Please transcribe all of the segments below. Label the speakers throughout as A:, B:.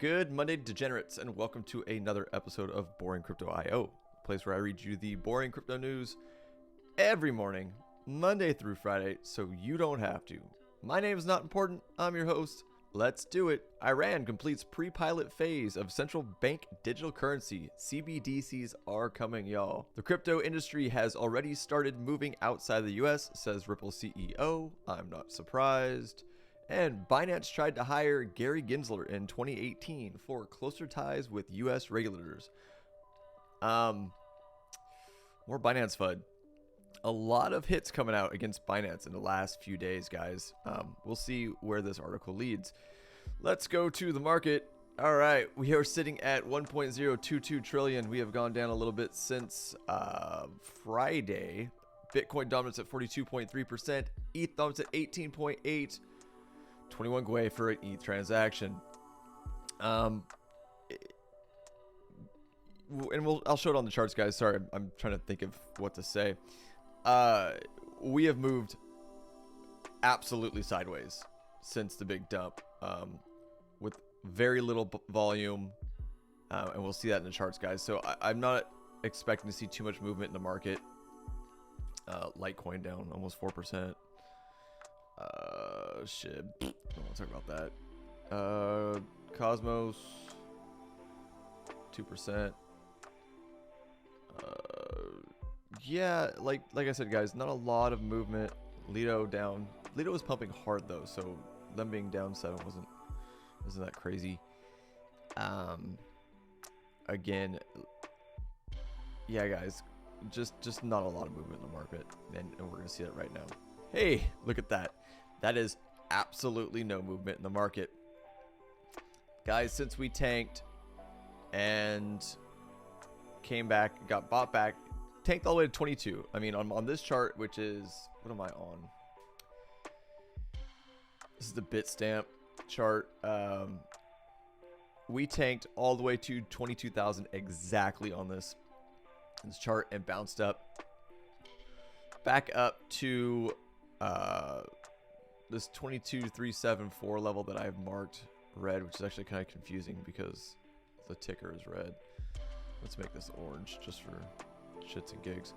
A: Good Monday, degenerates, and welcome to another episode of Boring Crypto IO, a place where I read you the boring crypto news every morning, Monday through Friday, so you don't have to. My name is not important. I'm your host. Let's do it. Iran completes pre-pilot phase of central bank digital currency. CBDCs are coming, y'all. The crypto industry has already started moving outside the US, says Ripple CEO. I'm not surprised. And Binance tried to hire Gary Gensler in 2018 for closer ties with US regulators. More Binance FUD. A lot of hits coming out against Binance in the last few days, guys. We'll see where this article leads. Let's go to the market. All right, we are sitting at 1.022 trillion. We have gone down a little bit since Friday. Bitcoin dominance at 42.3%. ETH dominance at 18.8%. 21 Gwei for an ETH transaction. And I'll show it on the charts, guys. Sorry, I'm trying to think of what to say. We have moved absolutely sideways since the big dump, with very little volume, and we'll see that in the charts, guys. So I'm not expecting to see too much movement in the market. Litecoin down almost 4%. Shit, I don't want to talk about that. Cosmos 2%. Yeah, like I said, guys, not a lot of movement. Lido down. Lido was pumping hard though, so them being down 7 wasn't that crazy. Again, yeah, guys, just not a lot of movement in the market, and we're gonna see that right now. Hey, look at that. That is absolutely no movement in the market, guys. Since we tanked and came back, got bought back, tanked all the way to 22. I mean, on this chart, which is, what am I on? This is the Bitstamp chart. We tanked all the way to 22,000 exactly on this chart and bounced up back up to this 22,374 level that I've marked red, which is actually kind of confusing because the ticker is red. Let's make this orange just for shits and gigs.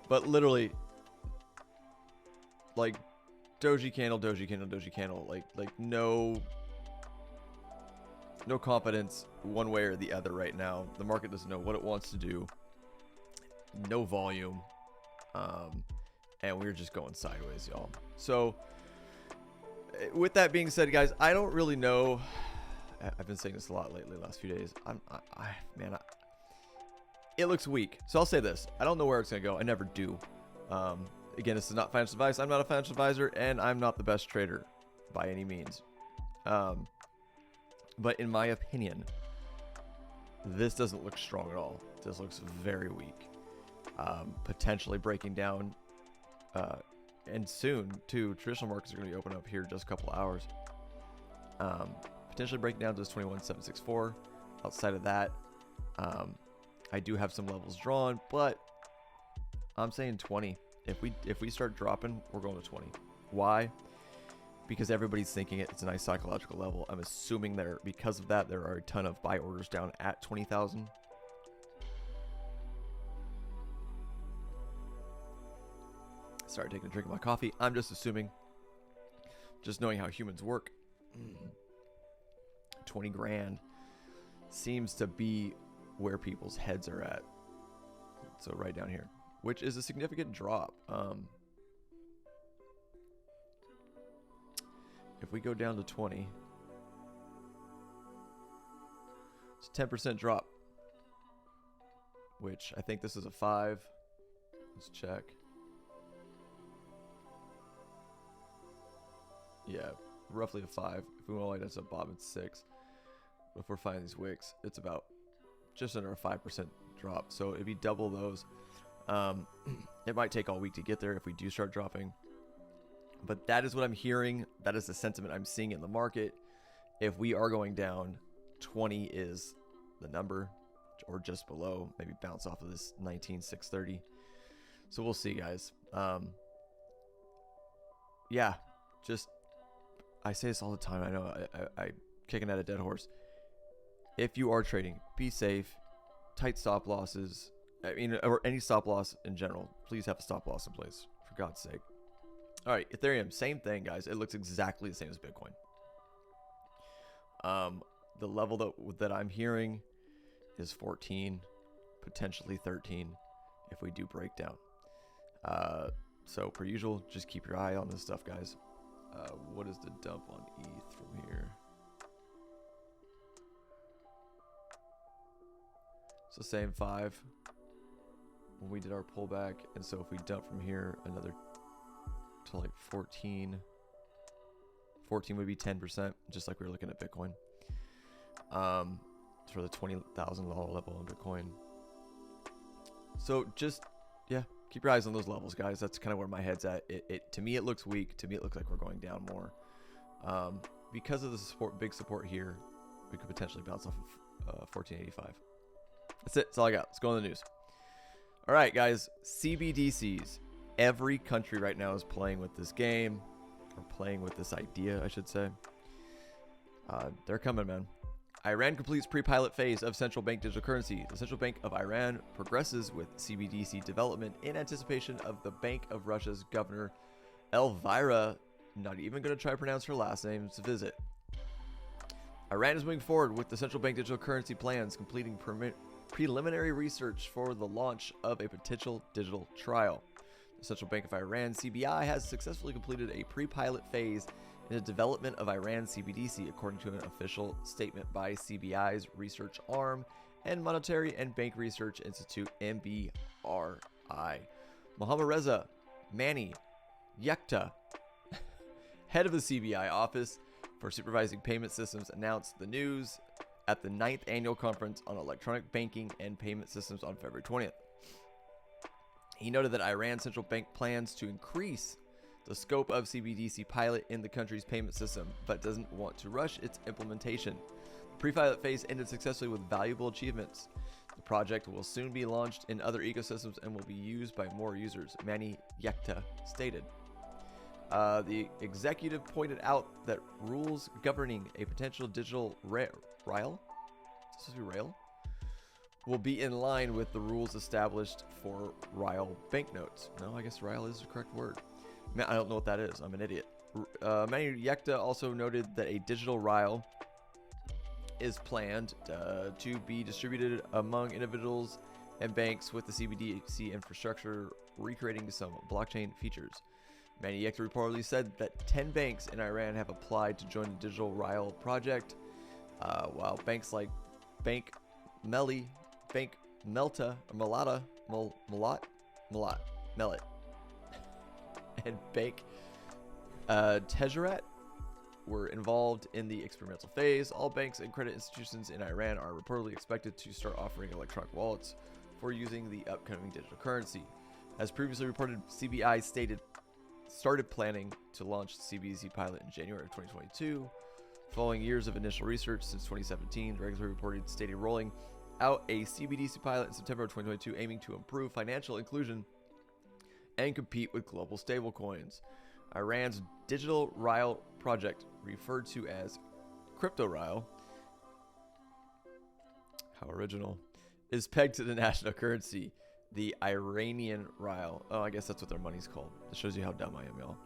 A: But literally, like, doji candle, doji candle, doji candle, like no confidence one way or the other right now. The market doesn't know what it wants to do. No volume, and we're just going sideways, y'all. So with that being said, guys, I don't really know. I've been saying this a lot lately, the last few days. It looks weak. So I'll say this. I don't know where it's going to go. I never do. Again, this is not financial advice. I'm not a financial advisor, and I'm not the best trader by any means. But in my opinion, this doesn't look strong at all. This looks very weak. Potentially breaking down. And soon, too, traditional markets are going to be open up here in just a couple hours. Potentially breaking down to this 21,764. Outside of that, I do have some levels drawn, but I'm saying 20. If we start dropping, we're going to 20. Why? Because everybody's thinking it's a nice psychological level. I'm assuming because of that, there are a ton of buy orders down at 20,000. Sorry, taking a drink of my coffee. I'm just assuming, just knowing how humans work. 20 grand seems to be where people's heads are at. So right down here, which is a significant drop. If we go down to 20, it's a 10% drop, which I think this is a 5. Let's check. Yeah, roughly a 5. If we want to light us up, Bob, it's 6. But if we're finding these wicks, it's about just under a 5% drop. So it'd be double those. It might take all week to get there if we do start dropping. But that is what I'm hearing. That is the sentiment I'm seeing in the market. If we are going down, 20 is the number, or just below. Maybe bounce off of this 19,630. So we'll see, guys. Yeah, just I say this all the time. I know I kicking at a dead horse. If you are trading, be safe. Tight stop losses. I mean, or any stop loss in general. Please have a stop loss in place, for God's sake. All right, Ethereum, same thing, guys. It looks exactly the same as Bitcoin. The level that I'm hearing is 14, potentially 13, if we do break down. So per usual, just keep your eye on this stuff, guys. What is the dump on ETH from here? So same 5 when we did our pullback, and so if we dump from here another to like 14 would be 10%, just like we were looking at Bitcoin. For the $20,000 level on Bitcoin. So just, yeah, keep your eyes on those levels, guys. That's kind of where my head's at. To me, it looks weak. To me, it looks like we're going down more. Because of the big support here, we could potentially bounce off of 1485. That's it. That's all I got. Let's go on the news. All right, guys. CBDCs. Every country right now is playing with this game, or playing with this idea, I should say. They're coming, man. Iran completes pre-pilot phase of central bank digital currency. The Central Bank of Iran progresses with CBDC development in anticipation of the Bank of Russia's governor, Elvira, not even going to try to pronounce her last name's visit. Iran is moving forward with the central bank digital currency plans, completing preliminary research for the launch of a potential digital trial. The Central Bank of Iran, CBI, has successfully completed a pre-pilot phase in the development of Iran CBDC, according to an official statement by CBI's research arm and Monetary and Bank Research Institute, MBRI. Mohammad Reza Mani Yekta, head of the CBI Office for Supervising Payment Systems, announced the news at the 9th Annual Conference on Electronic Banking and Payment Systems on February 20th. He noted that Iran's central bank plans to increase the scope of CBDC pilot in the country's payment system, but doesn't want to rush its implementation. The pre-pilot phase ended successfully with valuable achievements. The project will soon be launched in other ecosystems and will be used by more users, Mani Yekta stated. The executive pointed out that rules governing a potential digital rail will be in line with the rules established for Ryle banknotes. No, I guess Ryle is the correct word. I don't know what that is. I'm an idiot. Mani Yekta also noted that a digital Ryle is planned to be distributed among individuals and banks with the CBDC infrastructure, recreating some blockchain features. Mani Yekta reportedly said that 10 banks in Iran have applied to join the digital Ryle project, while banks like Bank Melli, Bank Melta, or Mellat, and Bank Tejarat were involved in the experimental phase. All banks and credit institutions in Iran are reportedly expected to start offering electronic wallets for using the upcoming digital currency. As previously reported, CBI started planning to launch the CBDC pilot in January of 2022. Following years of initial research since 2017, the regulatory reported stated rolling out a CBDC pilot in September of 2022, aiming to improve financial inclusion and compete with global stablecoins. Iran's digital Ryle project, referred to as Crypto Ryle, how original, is pegged to the national currency, the Iranian Ryle. Oh, I guess that's what their money's called. It shows you how dumb I am, y'all.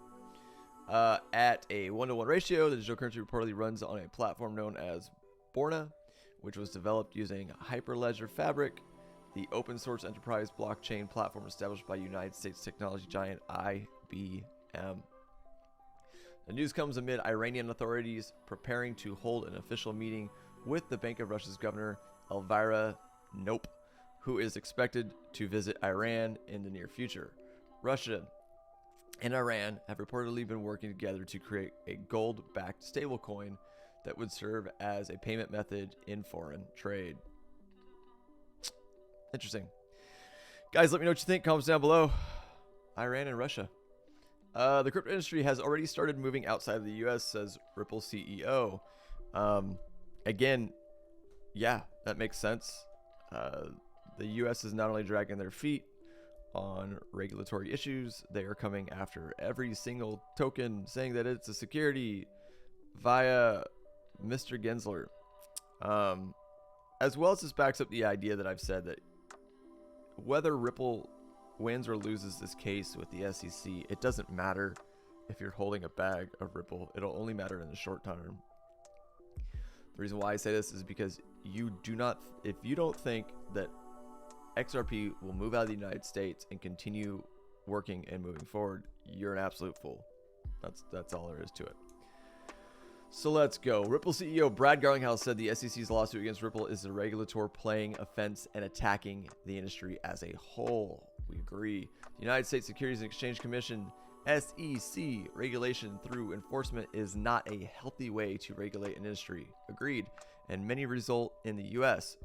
A: At a 1-to-1 ratio, the digital currency reportedly runs on a platform known as Borna, which was developed using Hyperledger Fabric, the open source enterprise blockchain platform established by United States technology giant IBM. The news comes amid Iranian authorities preparing to hold an official meeting with the Bank of Russia's governor, Elvira Nope, who is expected to visit Iran in the near future. Russia and Iran have reportedly been working together to create a gold-backed stablecoin that would serve as a payment method in foreign trade. Interesting. Guys, let me know what you think. Comments down below. Iran and Russia. The crypto industry has already started moving outside of the U.S., says Ripple CEO. Again, yeah, that makes sense. The U.S. is not only dragging their feet on regulatory issues, they are coming after every single token, saying that it's a security via Mr. Gensler. As well as this backs up the idea that I've said that whether Ripple wins or loses this case with the SEC, it doesn't matter if you're holding a bag of Ripple. It'll only matter in the short term. The reason why I say this is because if you don't think that XRP will move out of the United States and continue working and moving forward, you're an absolute fool. That's all there is to it. So let's go. Ripple CEO Brad Garlinghouse said the SEC's lawsuit against Ripple is a regulatory playing offense and attacking the industry as a whole. We agree. The United States Securities and Exchange Commission SEC regulation through enforcement is not a healthy way to regulate an industry. Agreed. And may result in the U.S.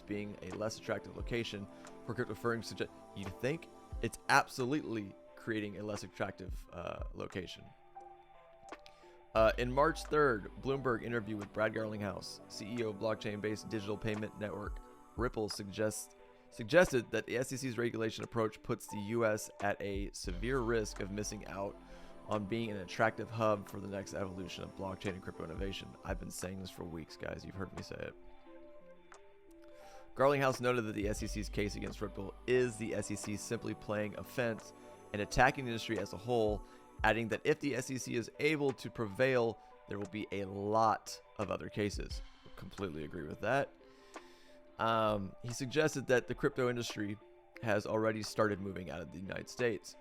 A: being a less attractive location for crypto firms. You think it's absolutely creating a less attractive location. In March 3rd, Bloomberg interview with Brad Garlinghouse, CEO of blockchain-based digital payment network Ripple, suggested that the SEC's regulation approach puts the U.S. at a severe risk of missing out on being an attractive hub for the next evolution of blockchain and crypto innovation. I've been saying this for weeks, guys. You've heard me say it. Garlinghouse noted that the SEC's case against Ripple is the SEC simply playing offense and attacking the industry as a whole, adding that if the SEC is able to prevail, there will be a lot of other cases. Completely agree with that. He suggested that the crypto industry has already started moving out of the United States,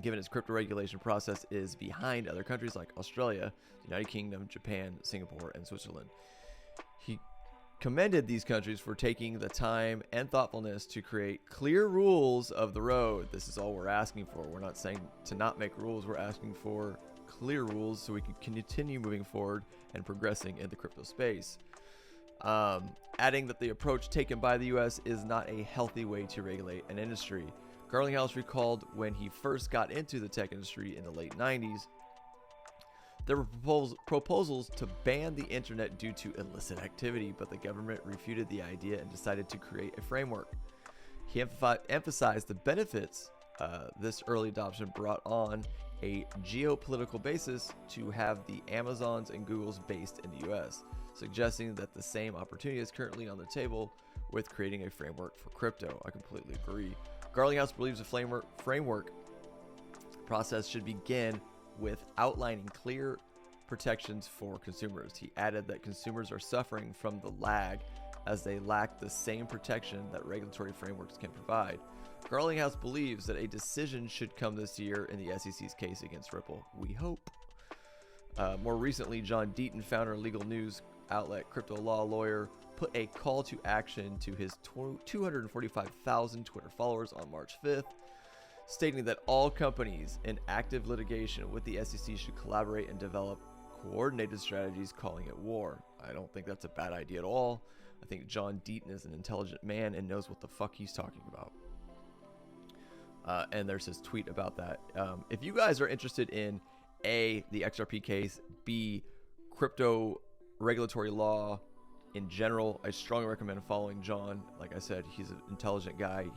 A: given its crypto regulation process is behind other countries like Australia, the United Kingdom, Japan, Singapore, and Switzerland. He commended these countries for taking the time and thoughtfulness to create clear rules of the road. This is all we're asking for. We're not saying to not make rules. We're asking for clear rules so we can continue moving forward and progressing in the crypto space. Adding that the approach taken by the U.S. is not a healthy way to regulate an industry. Garlinghouse recalled when he first got into the tech industry in the late 90s, there were proposals to ban the internet due to illicit activity, but the government refuted the idea and decided to create a framework. He emphasized the benefits this early adoption brought on a geopolitical basis to have the Amazons and Googles based in the U.S., suggesting that the same opportunity is currently on the table with creating a framework for crypto. I completely agree. Garlinghouse believes the framework process should begin with outlining clear protections for consumers. He added that consumers are suffering from the lag as they lack the same protection that regulatory frameworks can provide. Garlinghouse believes that a decision should come this year in the SEC's case against Ripple. We hope. More recently, John Deaton, founder of legal news outlet Crypto Law Lawyer, put a call to action to his 245,000 Twitter followers on March 5th, stating that all companies in active litigation with the SEC should collaborate and develop coordinated strategies, calling it war. I don't think that's a bad idea at all. I think John Deaton is an intelligent man and knows what the fuck he's talking about. And there's his tweet about that. If you guys are interested in A, the XRP case, B, crypto regulatory law in general, I strongly recommend following John. Like I said, he's an intelligent guy.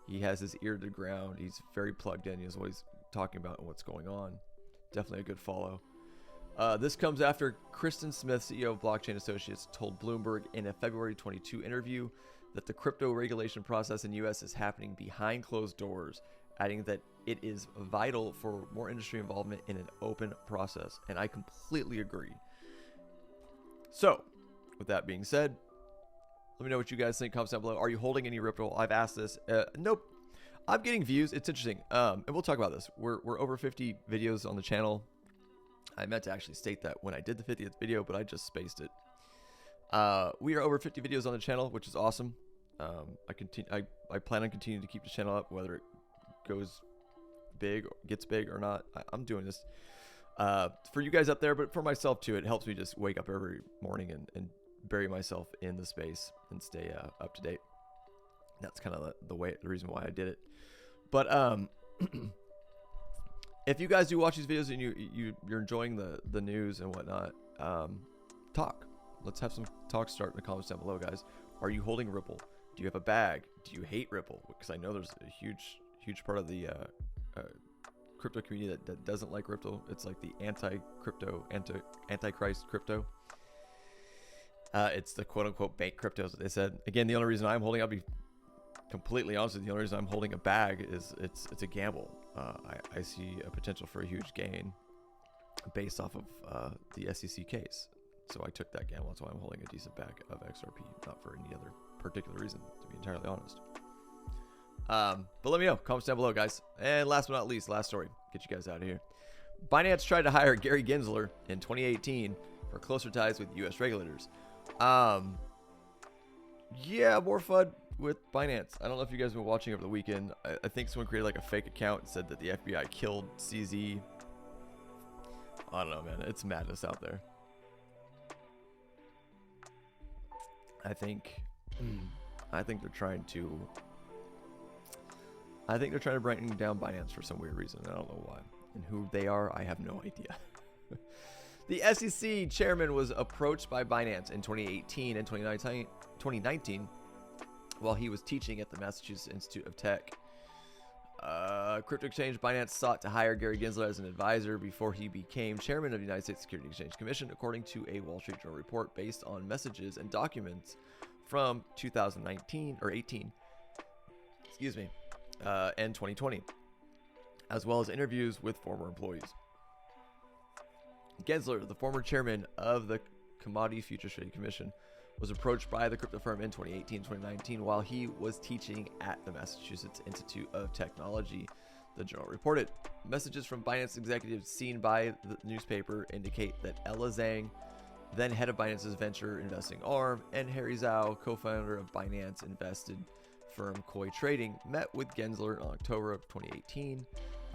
A: He has his ear to the ground. He's very plugged in. He knows what he's talking about and what's going on. Definitely a good follow. This comes after Kristen Smith, CEO of Blockchain Associates, told Bloomberg in a February 22 interview that the crypto regulation process in the U.S. is happening behind closed doors, adding that it is vital for more industry involvement in an open process. And I completely agree. So, with that being said, let me know what you guys think. Comments down below. Are you holding any Ripple? I've asked this. Nope. I'm getting views. It's interesting. And we'll talk about this. We're over 50 videos on the channel. I meant to actually state that when I did the 50th video, but I just spaced it. We are over 50 videos on the channel, which is awesome. I plan on continuing to keep the channel up, whether it goes big, gets big or not. I'm doing this for you guys up there, but for myself too. It helps me just wake up every morning and bury myself in the space and stay up to date. That's kind of the reason why I did it. But if you guys do watch these videos and you're enjoying the news and whatnot, let's have some talk start in the comments down below, guys. Are you holding Ripple? Do you have a bag? Do you hate Ripple? Because I know there's a huge part of the crypto community that doesn't like crypto. It's like the antichrist crypto. It's the quote-unquote bank cryptos that they said. Again, the only reason I'm holding, I'll be completely honest with you, the only reason I'm holding a bag is it's a gamble. I see a potential for a huge gain based off of the SEC case. So I took that gamble. That's why I'm holding a decent bag of XRP, not for any other particular reason, to be entirely honest. But let me know. Comments down below, guys. And last but not least, last story. Get you guys out of here. Binance tried to hire Gary Gensler in 2018 for closer ties with U.S. regulators. Yeah, more fun with Binance. I don't know if you guys have been watching over the weekend. I think someone created like a fake account and said that the FBI killed CZ. I don't know, man. It's madness out there. I think they're trying to bring down Binance for some weird reason. I don't know why. And who they are, I have no idea. The SEC chairman was approached by Binance in 2018 and 2019 while he was teaching at the Massachusetts Institute of Tech. Crypto exchange Binance sought to hire Gary Gensler as an advisor before he became chairman of the United States Securities and Exchange Commission, according to a Wall Street Journal report based on messages and documents from 2019 or 18, and 2020, as well as interviews with former employees. Gensler, the former chairman of the Commodity Futures Trading Commission, was approached by the crypto firm in 2018-2019 while he was teaching at the Massachusetts Institute of Technology, the Journal reported. Messages from Binance executives seen by the newspaper indicate that Ella Zhang, then head of Binance's venture investing arm, and Harry Zhao, co-founder of Binance invested firm Koi Trading, met with Gensler in October of 2018.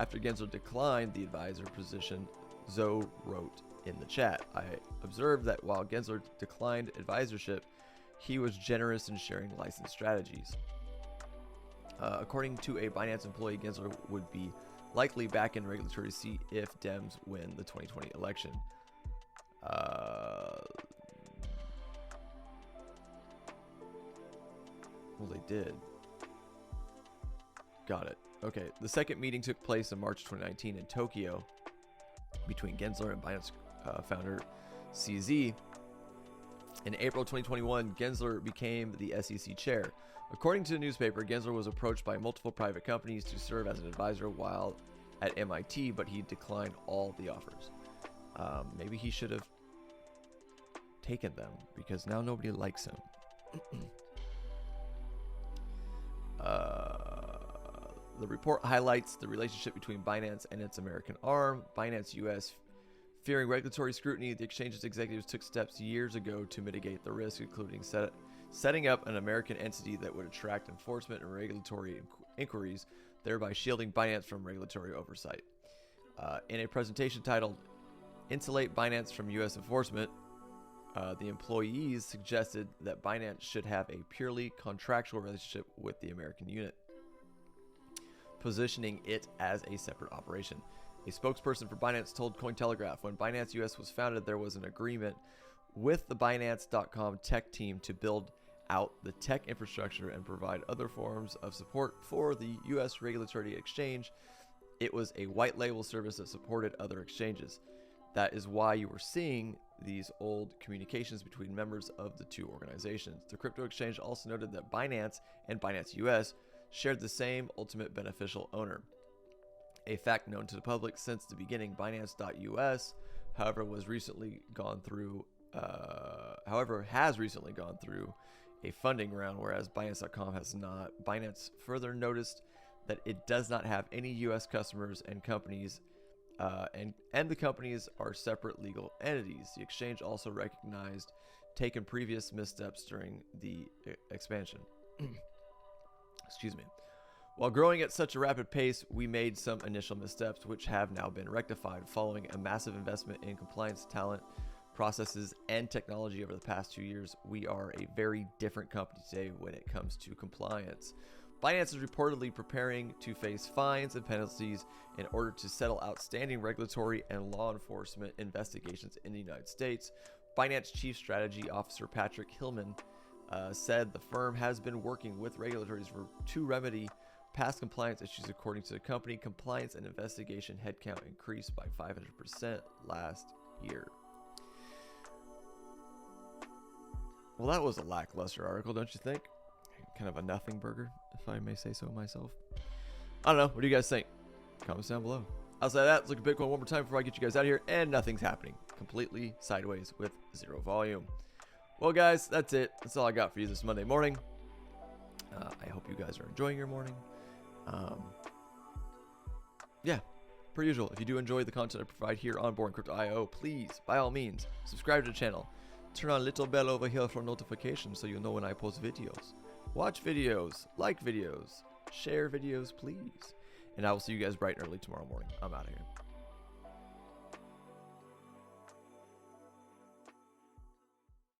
A: After Gensler declined the advisor position, Zhou wrote in the chat, "I observed that while Gensler declined advisorship, he was generous in sharing licensed strategies." According to a Binance employee, Gensler would be likely back in regulatory seat if Dems win the 2020 election. Well, they did. Got it. Okay. The second meeting took place in March 2019 in Tokyo between Gensler and Binance founder CZ. In April 2021, Gensler became the SEC chair. According to the newspaper, Gensler was approached by multiple private companies to serve as an advisor while at MIT, but he declined all the offers. Maybe he should have taken them because now nobody likes him. The report highlights the relationship between Binance and its American arm, Binance US. Fearing regulatory scrutiny, the exchange's executives took steps years ago to mitigate the risk, including setting up an American entity that would attract enforcement and regulatory inquiries, thereby shielding Binance from regulatory oversight. In a presentation titled "Insulate Binance from U.S. Enforcement," the employees suggested that Binance should have a purely contractual relationship with the American unit, positioning it as a separate operation. A spokesperson for Binance told Cointelegraph, when Binance US was founded, there was an agreement with the Binance.com tech team to build out the tech infrastructure and provide other forms of support for the US regulatory exchange. It was a white label service that supported other exchanges. That is why you were seeing these old communications between members of the two organizations. The crypto exchange also noted that Binance and Binance US shared the same ultimate beneficial owner. A fact known to the public since the beginning. Binance.us, however, has recently gone through a funding round, whereas Binance.com has not. Binance further noticed that it does not have any U.S. customers and companies, and the companies are separate legal entities. The exchange also recognized taken previous missteps during the expansion. Excuse me. While growing at such a rapid pace, we made some initial missteps, which have now been rectified following a massive investment in compliance talent, processes, and technology over the past 2 years. We are a very different company today when it comes to compliance. Binance is reportedly preparing to face fines and penalties in order to settle outstanding regulatory and law enforcement investigations in the United States. Binance Chief Strategy Officer Patrick Hillman said the firm has been working with regulators to remedy Past compliance issues according to the company. Compliance and investigation headcount increased by 500% last year. Well, that was a lackluster article, don't you think? Kind of a nothing burger, if I may say so myself. I don't know. What do you guys think? Comments down below. Outside of that, let's look at Bitcoin one more time before I get you guys out of here. And nothing's happening. Completely sideways with zero volume. Well, guys, that's it. That's all I got for you this Monday morning. I hope you guys are enjoying your morning. Yeah, per usual, if you do enjoy the content I provide here on Boring Crypto IO, please, by all means, subscribe to the channel. Turn on little bell over here for notifications so you'll know when I post videos. Watch videos, like videos, share videos, please. And I will see you guys bright and early tomorrow morning. I'm out of here.